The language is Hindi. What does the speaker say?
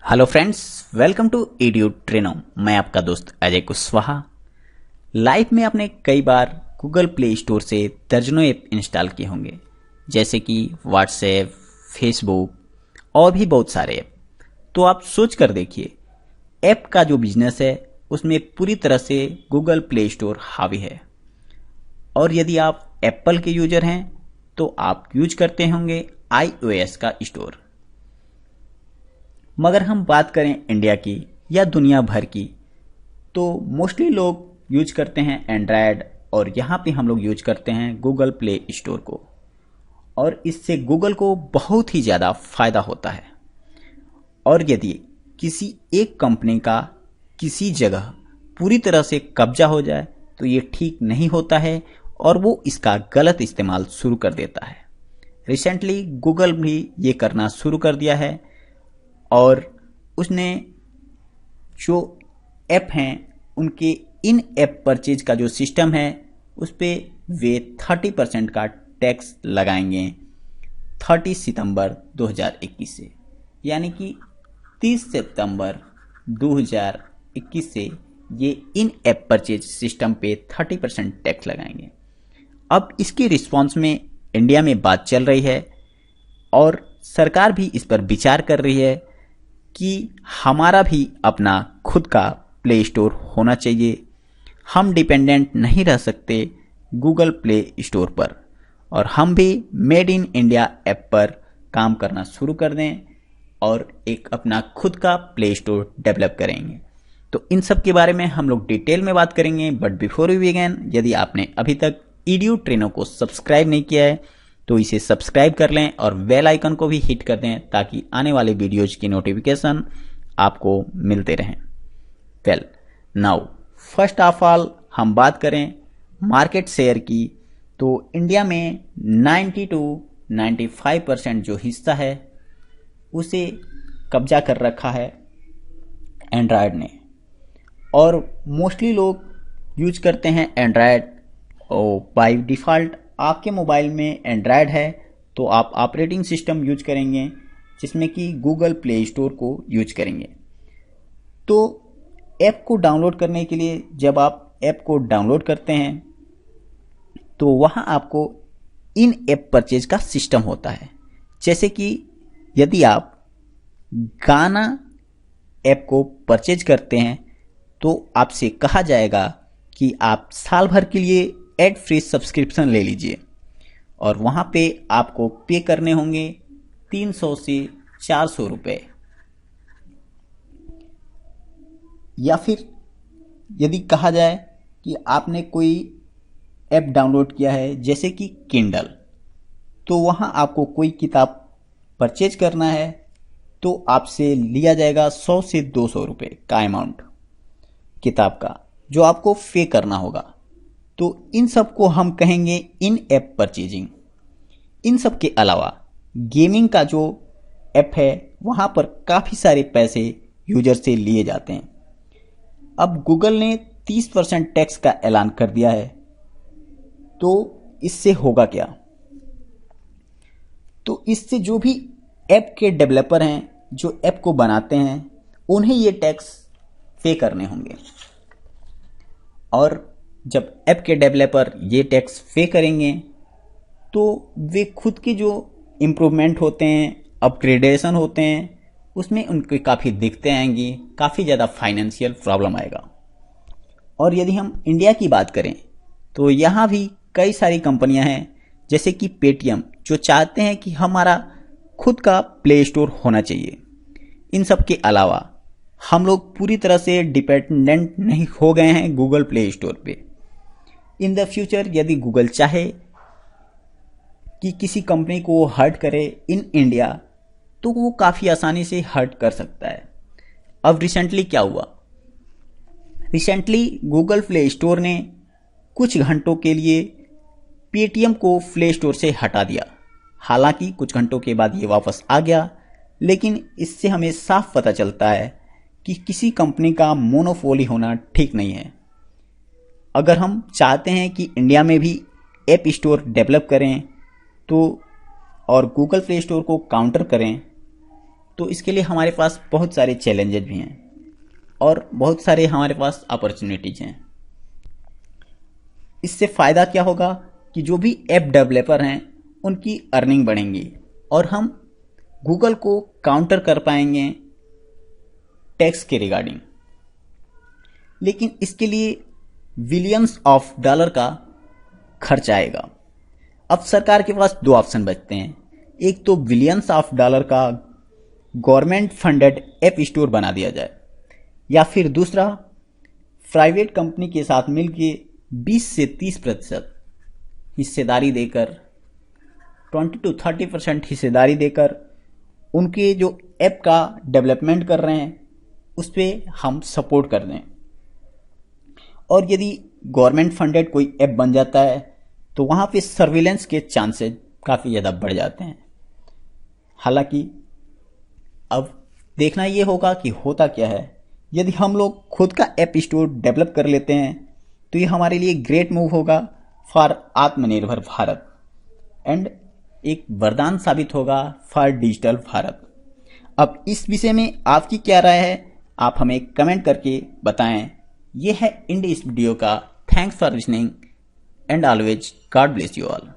Hello friends, welcome to Edu Treno. मैं आपका दोस्त अजय कुशवाहा। लाइफ में आपने कई बार गूगल प्ले स्टोर से दर्जनों ऐप इंस्टॉल किए होंगे, जैसे कि व्हाट्सएप, फेसबुक और भी बहुत सारे ऐप। तो आप सोच कर देखिए, ऐप का जो बिजनेस है उसमें पूरी तरह से गूगल प्ले स्टोर हावी है। और यदि आप एप्पल के यूजर हैं तो आप यूज करते होंगे iOS का स्टोर। मगर हम बात करें इंडिया की या दुनिया भर की, तो मोस्टली लोग यूज करते हैं एंड्रॉयड, और यहाँ पे हम लोग यूज करते हैं गूगल प्ले स्टोर को। और इससे गूगल को बहुत ही ज़्यादा फायदा होता है। और यदि किसी एक कंपनी का किसी जगह पूरी तरह से कब्जा हो जाए तो ये ठीक नहीं होता है और वो इसका गलत इस्तेमाल शुरू कर देता है। रिसेंटली गूगल भी ये करना शुरू कर दिया है, और उसने जो ऐप हैं उनके इन ऐप परचेज का जो सिस्टम है उस पर वे 30% का टैक्स लगाएंगे 30 सितंबर 2021 से, यानी कि 30 सितंबर 2021 से ये इन ऐप परचेज सिस्टम पे 30% टैक्स लगाएंगे। अब इसके रिस्पॉन्स में इंडिया में बात चल रही है और सरकार भी इस पर विचार कर रही है कि हमारा भी अपना खुद का प्ले स्टोर होना चाहिए। हम डिपेंडेंट नहीं रह सकते गूगल प्ले स्टोर पर, और हम भी मेड इन इंडिया ऐप पर काम करना शुरू कर दें और एक अपना खुद का प्ले स्टोर डेवलप करेंगे। तो इन सब के बारे में हम लोग डिटेल में बात करेंगे। बट बिफोर वी बिगिन, यदि आपने अभी तक एड्यू ट्रेनो को सब्सक्राइब नहीं किया है तो इसे सब्सक्राइब कर लें और बेल आइकन को भी हिट कर दें ताकि आने वाले वीडियोज की नोटिफिकेशन आपको मिलते रहें। Well now, first of all हम बात करें मार्केट शेयर की, तो इंडिया में 90 to 95% जो हिस्सा है उसे कब्जा कर रखा है एंड्रॉयड ने। और मोस्टली लोग यूज करते हैं एंड्रॉयड, और बाय डिफ़ॉल्ट आपके मोबाइल में एंड्रॉयड है तो आप ऑपरेटिंग सिस्टम यूज करेंगे जिसमें कि गूगल प्ले स्टोर को यूज करेंगे। तो ऐप को डाउनलोड करने के लिए जब आप ऐप को डाउनलोड करते हैं तो वहाँ आपको इन ऐप परचेज का सिस्टम होता है। जैसे कि यदि आप गाना ऐप को परचेज करते हैं तो आपसे कहा जाएगा कि आप साल भर के लिए एड फ्री सब्सक्रिप्शन ले लीजिए, और वहाँ पे आपको पे करने होंगे 300 से 400 रुपये। या फिर यदि कहा जाए कि आपने कोई ऐप डाउनलोड किया है जैसे कि किंडल, तो वहाँ आपको कोई किताब परचेज करना है तो आपसे लिया जाएगा 100 से 200 रुपये का अमाउंट किताब का, जो आपको पे करना होगा। तो इन सब को हम कहेंगे इन ऐप परचेजिंग। इन सब के अलावा गेमिंग का जो ऐप है वहाँ पर काफ़ी सारे पैसे यूजर से लिए जाते हैं। अब गूगल ने 30% टैक्स का ऐलान कर दिया है, तो इससे होगा क्या? तो इससे जो भी ऐप के डेवलपर हैं, जो ऐप को बनाते हैं, उन्हें ये टैक्स पे करने होंगे। और जब ऐप के डेवलपर ये टैक्स पे करेंगे तो वे खुद की जो इम्प्रूवमेंट होते हैं, अपग्रेडेशन होते हैं, उसमें उनकी काफ़ी दिक्कतें आएंगी, काफ़ी ज़्यादा फाइनेंशियल प्रॉब्लम आएगा। और यदि हम इंडिया की बात करें तो यहाँ भी कई सारी कंपनियां हैं जैसे कि पेटीएम, जो चाहते हैं कि हमारा खुद का प्ले स्टोर होना चाहिए। इन सब के अलावा हम लोग पूरी तरह से डिपेंडेंट नहीं हो गए हैं गूगल प्ले स्टोर पे। इन द फ्यूचर यदि गूगल चाहे कि किसी कंपनी को हर्ट करे इन इंडिया, तो वो काफ़ी आसानी से हर्ट कर सकता है। अब रिसेंटली क्या हुआ? रिसेंटली गूगल प्ले स्टोर ने कुछ घंटों के लिए पेटीएम को प्ले स्टोर से हटा दिया। हालांकि कुछ घंटों के बाद ये वापस आ गया, लेकिन इससे हमें साफ पता चलता है कि किसी कंपनी का मोनोपोली होना ठीक नहीं है। अगर हम चाहते हैं कि इंडिया में भी ऐप स्टोर डेवलप करें तो और गूगल प्ले स्टोर को काउंटर करें, तो इसके लिए हमारे पास बहुत सारे चैलेंजेस भी हैं और बहुत सारे हमारे पास अपॉर्चुनिटीज हैं। इससे फ़ायदा क्या होगा कि जो भी ऐप डेवलपर हैं उनकी अर्निंग बढ़ेंगी और हम गूगल को काउंटर कर पाएंगे टैक्स के रिगार्डिंग। लेकिन इसके लिए बिलियंस ऑफ डॉलर का खर्च आएगा। अब सरकार के पास दो ऑप्शन बचते हैं, एक तो बिलियंस ऑफ डॉलर का गवर्नमेंट फंडेड ऐप स्टोर बना दिया जाए, या फिर दूसरा प्राइवेट कंपनी के साथ मिलकर 20 से 30% हिस्सेदारी देकर 20 to 30% हिस्सेदारी देकर उनके जो ऐप का डेवलपमेंट कर रहे हैं उस पर हम सपोर्ट कर दें। और यदि गवर्नमेंट फंडेड कोई ऐप बन जाता है तो वहाँ पे सर्विलेंस के चांसेस काफ़ी ज़्यादा बढ़ जाते हैं। हालांकि अब देखना ये होगा कि होता क्या है। यदि हम लोग खुद का ऐप स्टोर डेवलप कर लेते हैं तो ये हमारे लिए ग्रेट मूव होगा फॉर आत्मनिर्भर भारत एंड एक वरदान साबित होगा फॉर डिजिटल भारत। अब इस विषय में आपकी क्या राय है, आप हमें कमेंट करके बताएं। ये है इंडी इस वीडियो का। Thanks for listening and always God bless you all.